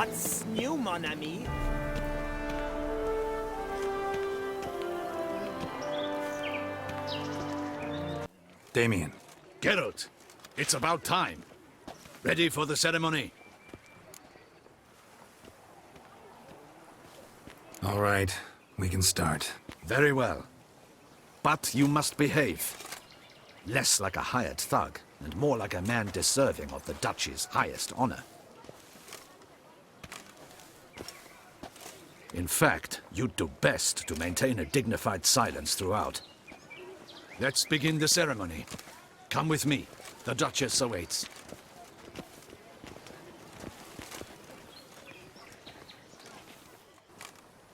What's new, mon ami? Damien. Geralt, it's about time. Ready for the ceremony? All right, we can start. Very well. But you must behave. Less like a hired thug, and more like a man deserving of the Duchy's highest honor. In fact, you'd do best to maintain a dignified silence throughout. Let's begin the ceremony. Come with me. The Duchess awaits.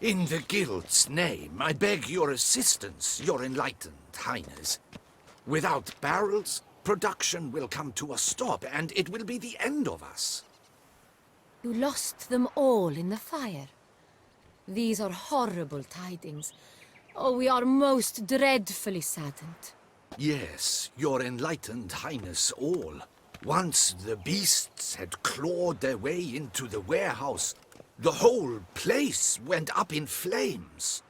In the Guild's name, I beg your assistance, your enlightened highness. Without barrels, production will come to a stop, and it will be the end of us. You lost them all in the fire. These are horrible tidings. Oh, we are most dreadfully saddened. Yes, your enlightened highness all. Once the beasts had clawed their way into the warehouse, the whole place went up in flames.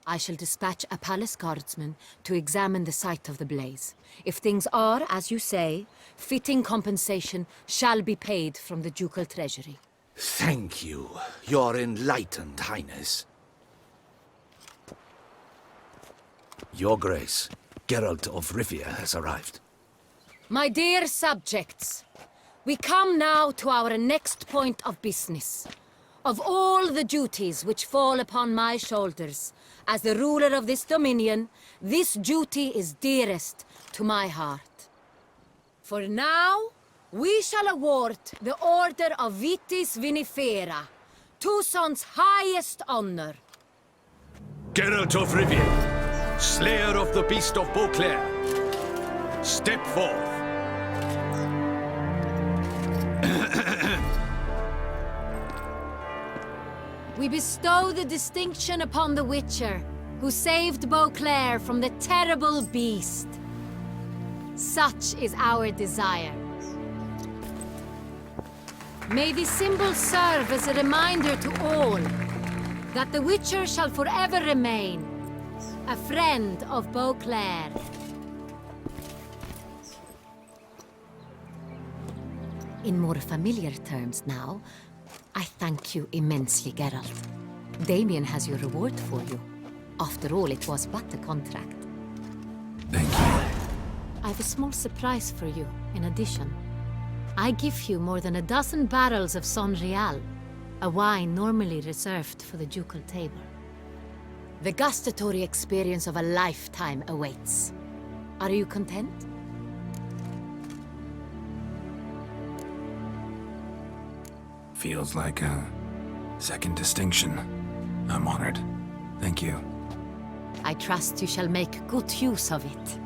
I shall dispatch a palace guardsman to examine the site of the blaze. If things are, as you say, fitting compensation shall be paid from the ducal treasury. Thank you, your enlightened highness. Your Grace, Geralt of Rivia has arrived. My dear subjects, we come now to our next point of business. Of all the duties which fall upon my shoulders, as the ruler of this dominion, this duty is dearest to my heart. For now, we shall award the Order of Vitis Vinifera, Toussaint's highest honor. Geralt of Rivia, slayer of the beast of Beauclair, step forth. We bestow the distinction upon the Witcher, who saved Beauclair from the terrible beast. Such is our desire. May this symbol serve as a reminder to all that the Witcher shall forever remain a friend of Beauclair. In more familiar terms now, I thank you immensely, Geralt. Damien has your reward for you. After all, it was but a contract. Thank you. I have a small surprise for you, in addition. I give you more than a dozen barrels of Sonreal, a wine normally reserved for the ducal table. The gustatory experience of a lifetime awaits. Are you content? Feels like a second distinction. I'm honored. Thank you. I trust you shall make good use of it.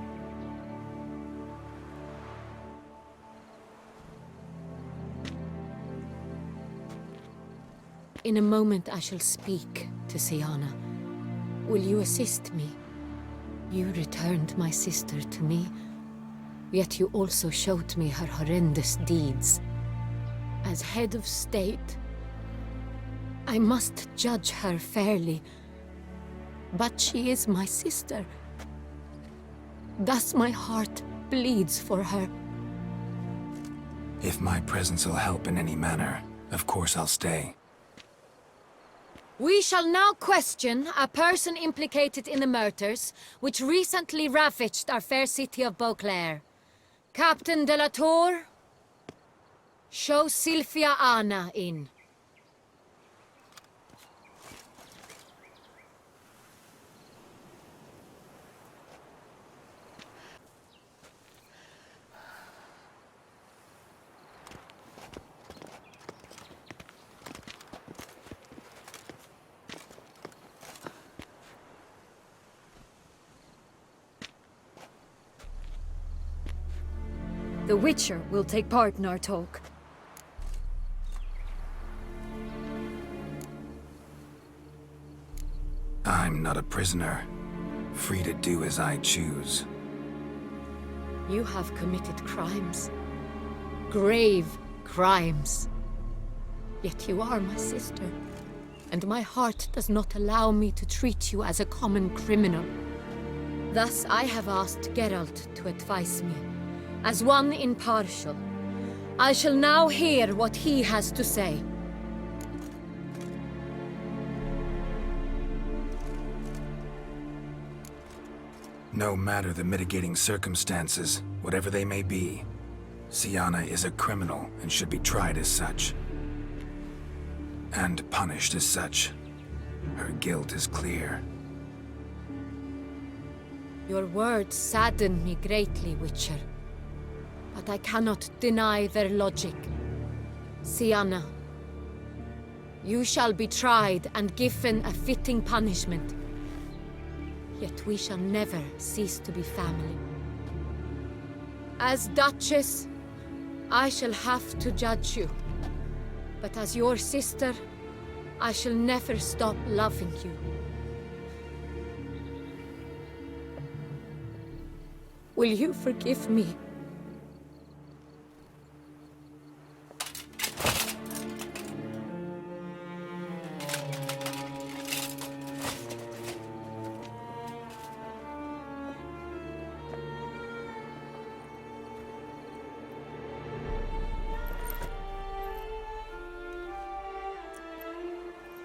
In a moment I shall speak to Syanna. Will you assist me? You returned my sister to me, yet you also showed me her horrendous deeds. As head of state, I must judge her fairly. But she is my sister. Thus my heart bleeds for her. If my presence will help in any manner, of course I'll stay. We shall now question a person implicated in the murders which recently ravaged our fair city of Beauclair. Captain de la Tour, show Sylvia Anna in. The Witcher will take part in our talk. I'm not a prisoner, free to do as I choose. You have committed crimes. Grave crimes. Yet you are my sister, and my heart does not allow me to treat you as a common criminal. Thus I have asked Geralt to advise me, as one impartial. I shall now hear what he has to say. No matter the mitigating circumstances, whatever they may be, Syanna is a criminal and should be tried as such. And punished as such. Her guilt is clear. Your words sadden me greatly, Witcher. But I cannot deny their logic. Syanna, you shall be tried and given a fitting punishment. Yet we shall never cease to be family. As Duchess, I shall have to judge you. But as your sister, I shall never stop loving you. Will you forgive me?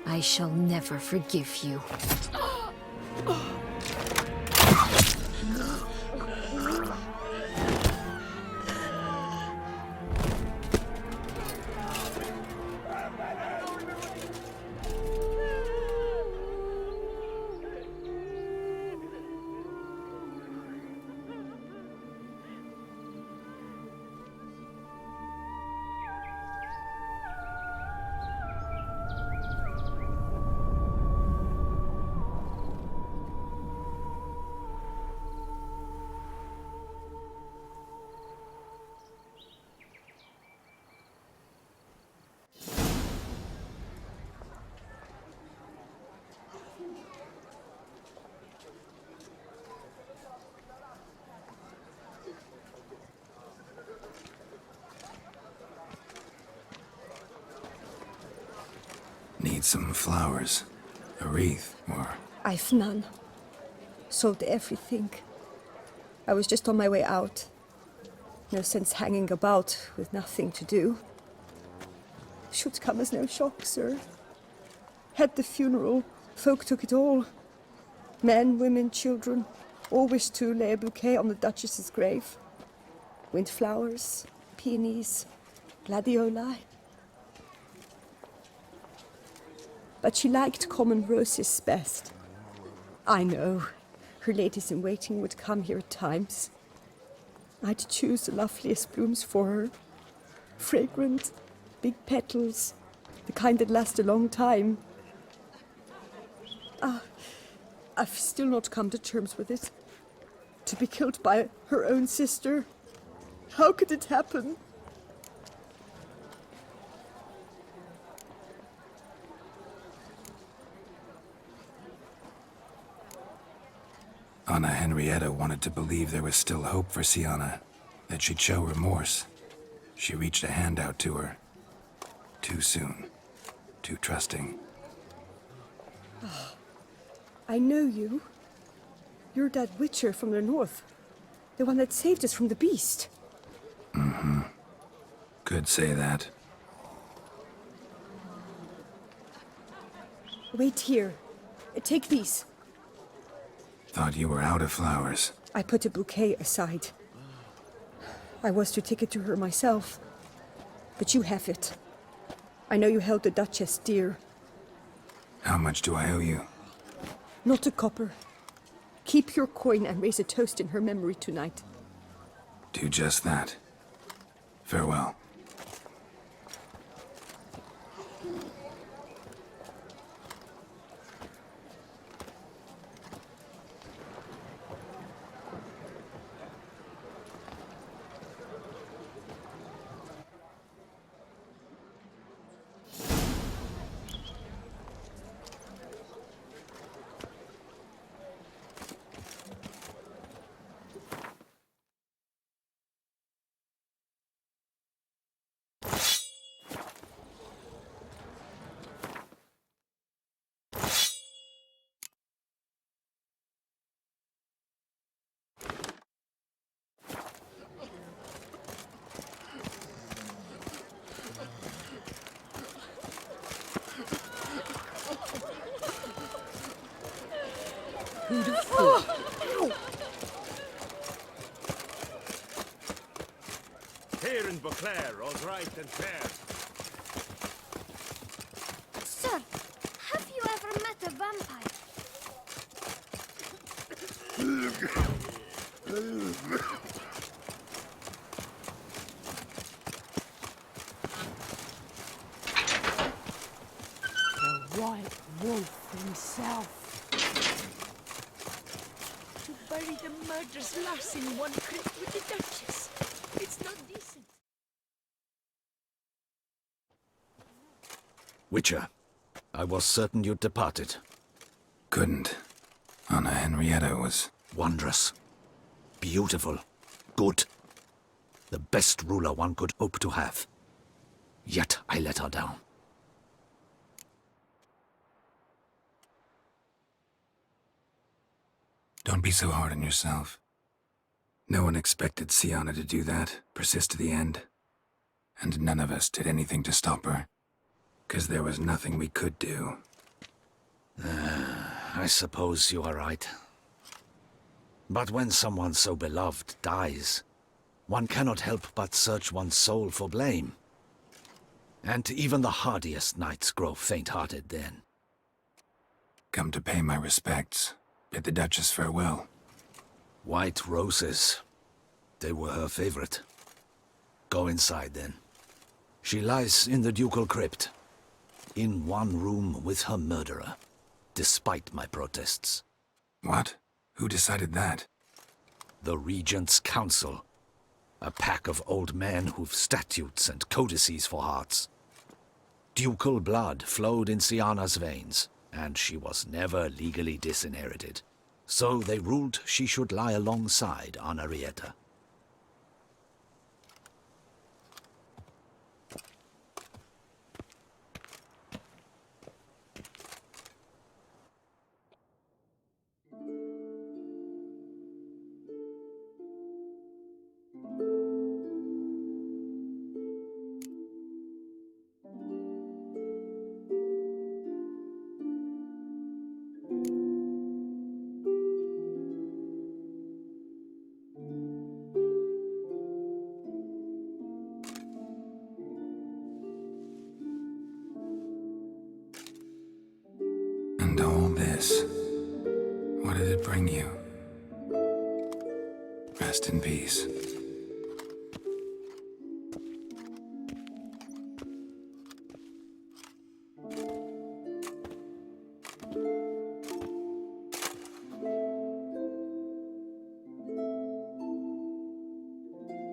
I shall never forgive you. Need some flowers. A wreath, or... I've none. Sold everything. I was just on my way out. No sense hanging about with nothing to do. Should come as no shock, sir. Had the funeral, folk took it all. Men, women, children, all wished to lay a bouquet on the Duchess's grave. Windflowers, peonies, gladioli. But she liked common roses best. I know, her ladies-in-waiting would come here at times. I'd choose the loveliest blooms for her. Fragrant, big petals, the kind that last a long time. I've still not come to terms with it. To be killed by her own sister. How could it happen? Anna Henrietta wanted to believe there was still hope for Syanna, that she'd show remorse. She reached a hand out to her. Too soon. Too trusting. I know you. You're that witcher from the north. The one that saved us from the beast. Mm-hmm. Could say that. Wait here. Take these. Thought you were out of flowers. I put a bouquet aside. I was to take it to her myself. But you have it. I know you held the Duchess dear. How much do I owe you? Not a copper. Keep your coin and raise a toast in her memory tonight. Do just that. Farewell. Here in Beauclair, all right and fair. Sir, have you ever met a vampire? The White Wolf himself. To bury the murderous lass in one crypt with the Duchess. It's not decent. Witcher, I was certain you'd departed. Couldn't. Anna Henrietta was... Wondrous. Beautiful. Good. The best ruler one could hope to have. Yet I let her down. Don't be so hard on yourself. No one expected Syanna to do that, persist to the end. And none of us did anything to stop her. 'Cause there was nothing we could do. I suppose you are right. But when someone so beloved dies, one cannot help but search one's soul for blame. And even the hardiest knights grow faint-hearted then. Come to pay my respects. Bid the Duchess farewell. White roses. They were her favorite. Go inside then. She lies in the ducal crypt. In one room with her murderer. Despite my protests. What? Who decided that? The Regent's Council. A pack of old men who've statutes and codices for hearts. Ducal blood flowed in Syanna's veins, and she was never legally disinherited. So they ruled she should lie alongside Anna Henrietta. And all this, what did it bring you? Rest in peace.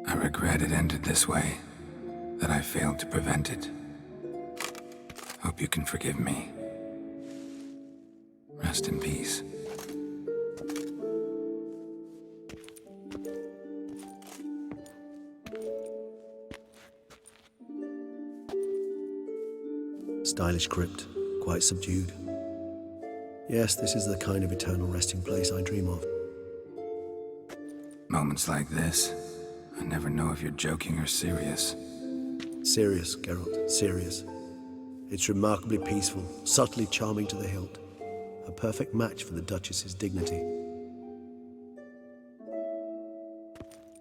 I regret it ended this way, that I failed to prevent it. Hope you can forgive me. Rest in peace. Stylish crypt, quite subdued. Yes, this is the kind of eternal resting place I dream of. Moments like this, I never know if you're joking or serious. Serious, Geralt, serious. It's remarkably peaceful, subtly charming to the hilt. A perfect match for the Duchess's dignity.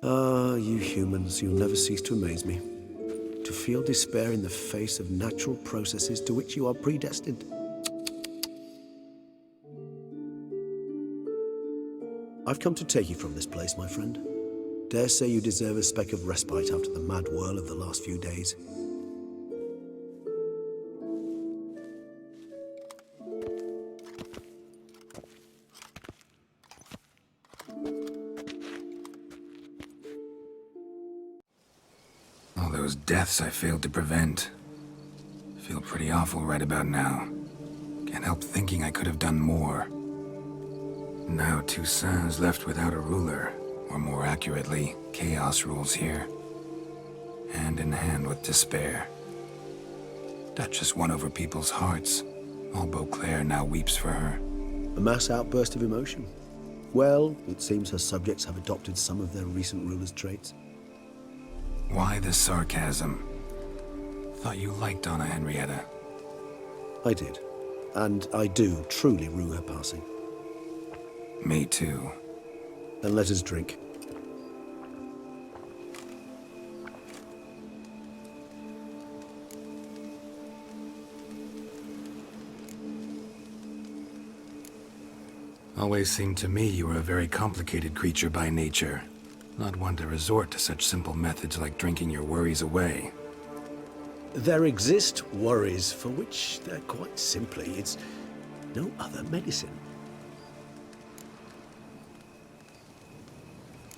Ah, you humans, you'll never cease to amaze me. To feel despair in the face of natural processes to which you are predestined. I've come to take you from this place, my friend. Dare say you deserve a speck of respite after the mad whirl of the last few days. All those deaths I failed to prevent. Feel pretty awful right about now. Can't help thinking I could have done more. Now Toussaint's left without a ruler, or more accurately, chaos rules here. Hand in hand with despair. Duchess won over people's hearts. All Beauclair now weeps for her. A mass outburst of emotion. Well, it seems her subjects have adopted some of their recent ruler's traits. Why the sarcasm? Thought you liked Anna Henrietta. I did. And I do truly rue her passing. Me too. Then let us drink. Always seemed to me you were a very complicated creature by nature. Not one to resort to such simple methods like drinking your worries away. There exist worries for which they're quite simply, it's no other medicine.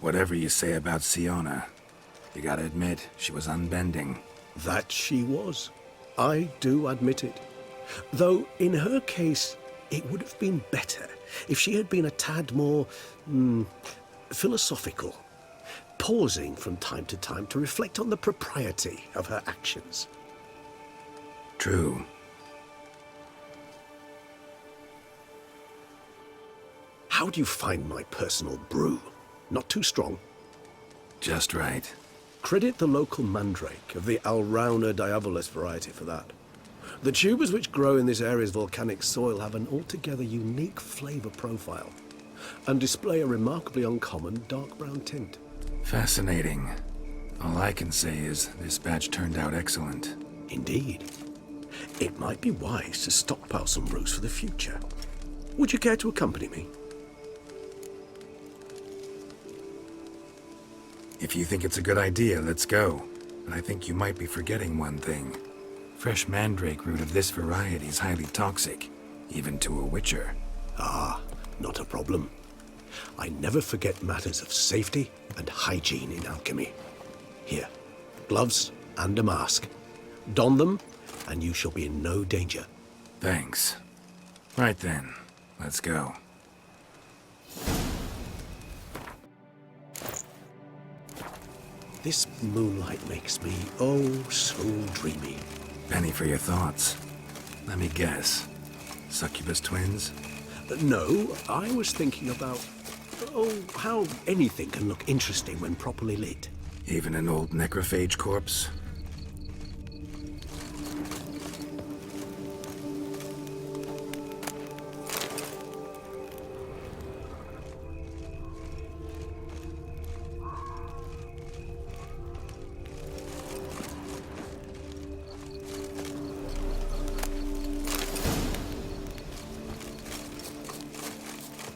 Whatever you say about Syanna, you gotta admit, she was unbending. That she was. I do admit it. Though, in her case, it would have been better if she had been a tad more, philosophical, pausing from time to time to reflect on the propriety of her actions. True. How do you find my personal brew? Not too strong? Just right. Credit the local mandrake of the Alrauna diabolus variety for that. The tubers which grow in this area's volcanic soil have an altogether unique flavour profile and display a remarkably uncommon dark brown tint. Fascinating. All I can say is this batch turned out excellent. Indeed. It might be wise to stockpile some brews for the future. Would you care to accompany me? If you think it's a good idea, let's go. But I think you might be forgetting one thing. Fresh mandrake root of this variety is highly toxic, even to a witcher. Ah, not a problem. I never forget matters of safety and hygiene in alchemy. Here, gloves and a mask. Don them, and you shall be in no danger. Thanks. Right then, let's go. This moonlight makes me, oh, so dreamy. Penny for your thoughts. Let me guess. Succubus twins? No, I was thinking about, how anything can look interesting when properly lit. Even an old necrophage corpse?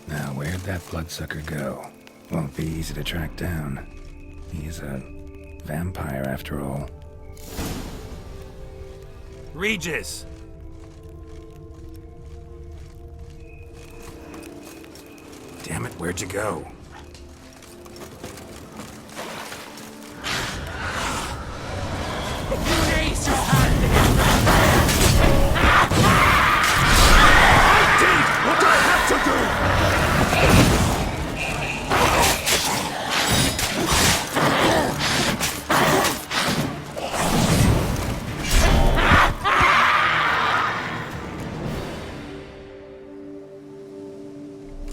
Now, where'd that bloodsucker go? Won't be easy to track down. He's a vampire, after all. Regis! Damn it, where'd you go? Raise your hand! I did what I had to do!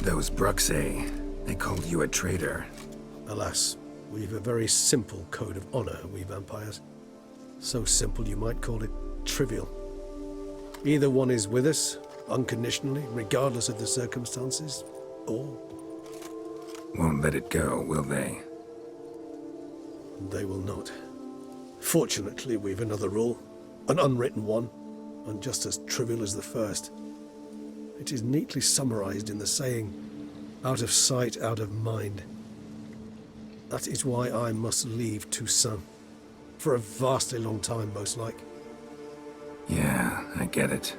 Those Bruxay, they called you a traitor. Alas, we've a very simple code of honor, we vampires. So simple you might call it trivial. Either one is with us, unconditionally, regardless of the circumstances, or... Won't let it go, will they? they will not. Fortunately, we've another rule, an unwritten one, and just as trivial as the first. It is neatly summarized in the saying, out of sight, out of mind. That is why I must leave Toussaint. For a vastly long time, most like. Yeah, I get it.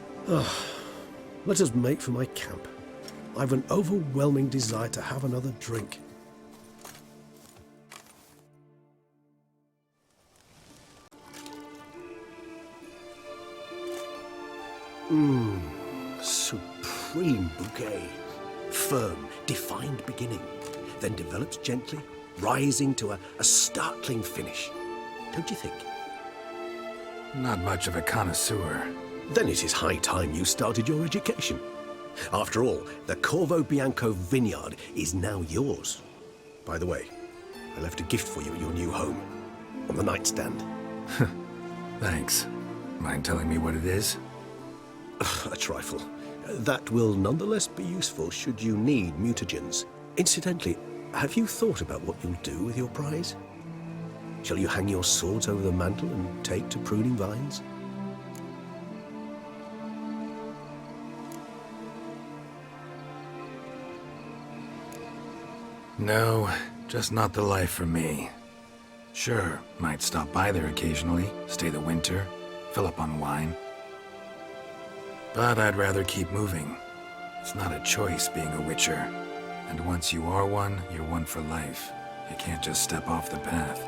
Let us make for my camp. I've an overwhelming desire to have another drink. Supreme bouquet. Firm, defined beginning, then develops gently, rising to a startling finish. Don't you think? Not much of a connoisseur. Then it is high time you started your education. After all, the Corvo Bianco vineyard is now yours. By the way, I left a gift for you at your new home, on the nightstand. Thanks. Mind telling me what it is? A trifle. That will nonetheless be useful should you need mutagens. Incidentally, have you thought about what you'll do with your prize? Shall you hang your swords over the mantle and take to pruning vines? No, just not the life for me. Sure, might stop by there occasionally, stay the winter, fill up on wine. But I'd rather keep moving. It's not a choice being a witcher. And once you are one, you're one for life. You can't just step off the path.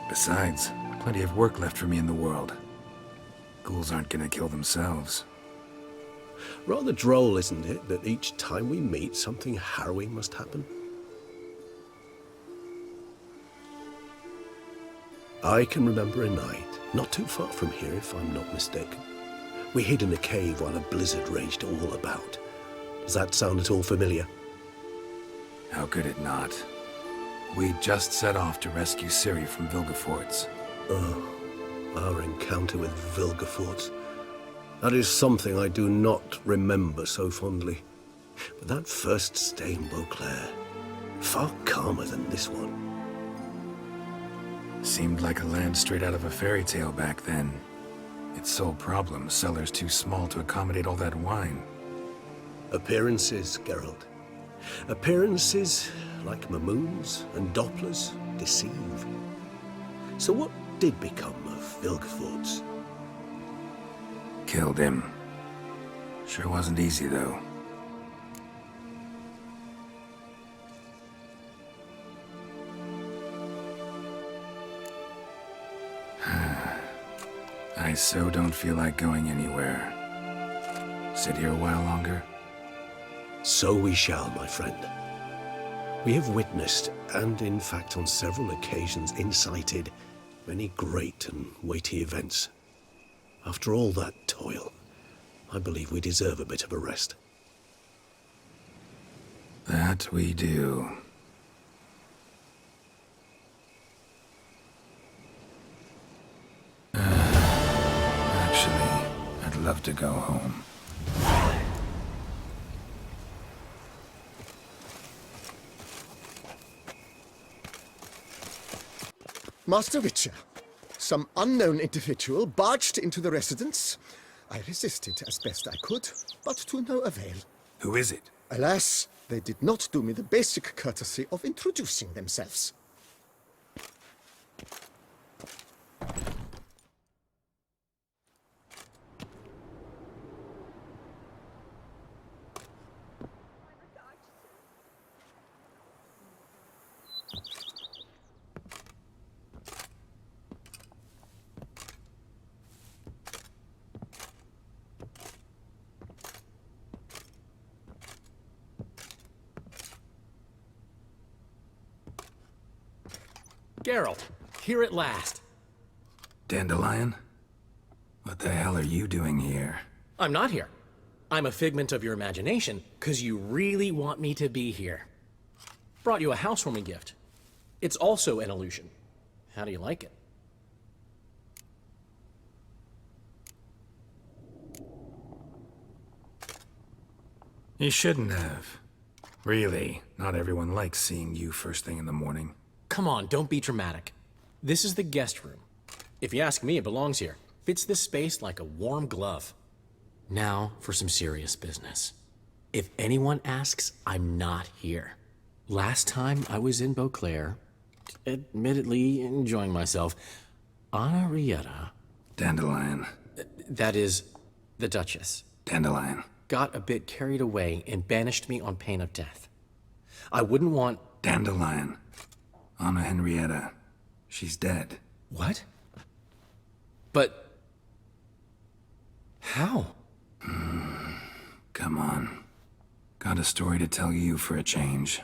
Besides, plenty of work left for me in the world. Ghouls aren't gonna kill themselves. Rather droll, isn't it, that each time we meet, something harrowing must happen? I can remember a night, not too far from here if I'm not mistaken. We hid in a cave while a blizzard raged all about. Does that sound at all familiar? How could it not? We just set off to rescue Ciri from Vilgefortz. Oh, our encounter with Vilgefortz. That is something I do not remember so fondly. But that first stay in Beauclair, far calmer than this one. Seemed like a land straight out of a fairy tale back then. Its sole problem, cellars too small to accommodate all that wine. Appearances, Geralt. Appearances, like Mamoons and Dopplers, deceive. So what did become of Vilgefortz? Killed him. Sure wasn't easy, though. I so don't feel like going anywhere. Sit here a while longer? So we shall, my friend. We have witnessed, and in fact on several occasions incited, many great and weighty events. After all that toil, I believe we deserve a bit of a rest. That we do. Actually, I'd love to go home. Master Witcher, some unknown individual barged into the residence. I resisted as best I could, but to no avail. Who is it? Alas, they did not do me the basic courtesy of introducing themselves. Geralt, here at last. Dandelion? What the hell are you doing here? I'm not here. I'm a figment of your imagination, because you really want me to be here. Brought you a housewarming gift. It's also an illusion. How do you like it? You shouldn't have. Really, not everyone likes seeing you first thing in the morning. Come on, don't be dramatic. This is the guest room. If you ask me, it belongs here. Fits this space like a warm glove. Now for some serious business. If anyone asks, I'm not here. Last time I was in Beauclair, admittedly enjoying myself, Anna Henrietta... Dandelion. That is, the Duchess. Dandelion. Got a bit carried away and banished me on pain of death. I wouldn't want... Dandelion. Anna Henrietta. She's dead. What? But... how? Come on. Got a story to tell you for a change.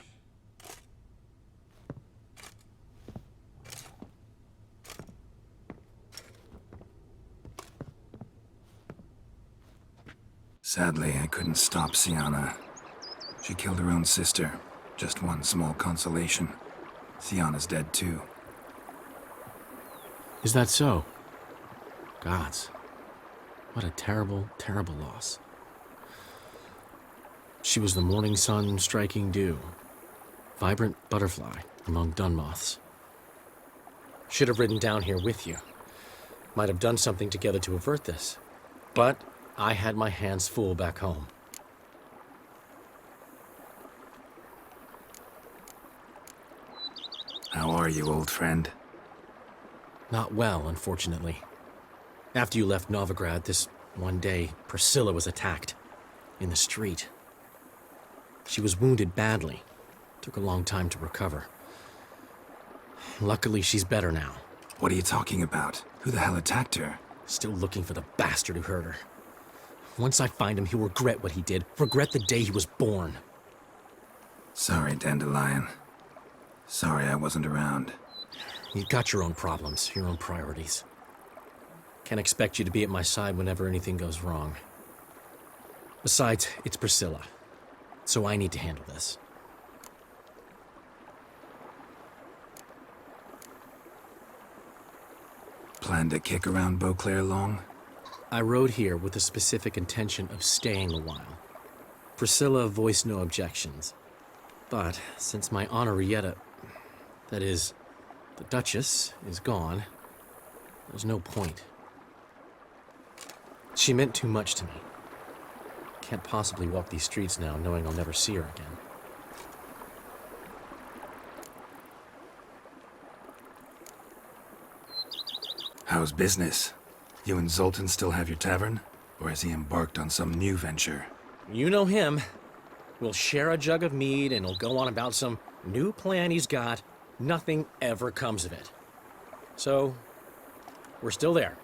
Sadly, I couldn't stop Syanna. She killed her own sister. Just one small consolation. Syanna's dead too. Is that so? Gods. What a terrible, terrible loss. She was the morning sun striking dew. Vibrant butterfly among dun moths. Should have ridden down here with you. Might have done something together to avert this. But I had my hands full back home. How are you, old friend? Not well, unfortunately. After you left Novigrad, this one day, Priscilla was attacked. In the street. She was wounded badly. Took a long time to recover. Luckily, she's better now. What are you talking about? Who the hell attacked her? Still looking for the bastard who hurt her. Once I find him, he'll regret what he did. Regret the day he was born. Sorry, Dandelion. Sorry I wasn't around. You've got your own problems, your own priorities. Can't expect you to be at my side whenever anything goes wrong. Besides, it's Priscilla, so I need to handle this. Plan to kick around Beauclair long? I rode here with the specific intention of staying a while. Priscilla voiced no objections. But since my Anna Henrietta, that is, the Duchess, is gone, there's no point. She meant too much to me. Can't possibly walk these streets now knowing I'll never see her again. How's business? You and Zoltan still have your tavern? Or has he embarked on some new venture? You know him. We'll share a jug of mead and he'll go on about some new plan he's got. Nothing ever comes of it. So, we're still there.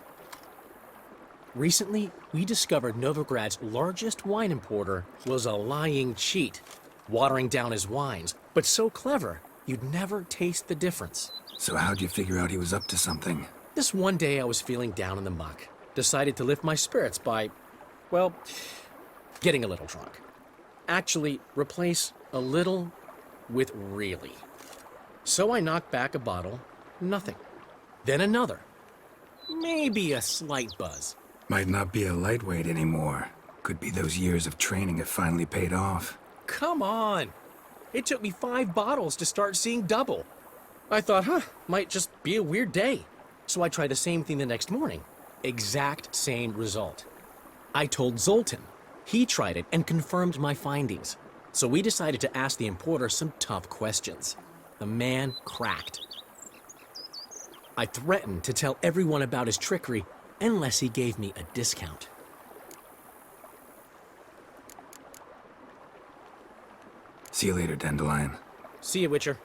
Recently, we discovered Novigrad's largest wine importer was a lying cheat, watering down his wines, but so clever, you'd never taste the difference. So how'd you figure out he was up to something? This one day I was feeling down in the muck. Decided to lift my spirits by, well, getting a little drunk. Actually, replace a little with really. So I knocked back a bottle, nothing. Then another. Maybe a slight buzz. Might not be a lightweight anymore. Could be those years of training have finally paid off. Come on! It took me 5 bottles to start seeing double. I thought, might just be a weird day. So I tried the same thing the next morning. Exact same result. I told Zoltan. He tried it and confirmed my findings. So we decided to ask the importer some tough questions. The man cracked. I threatened to tell everyone about his trickery unless he gave me a discount. See you later, Dandelion. See you, Witcher.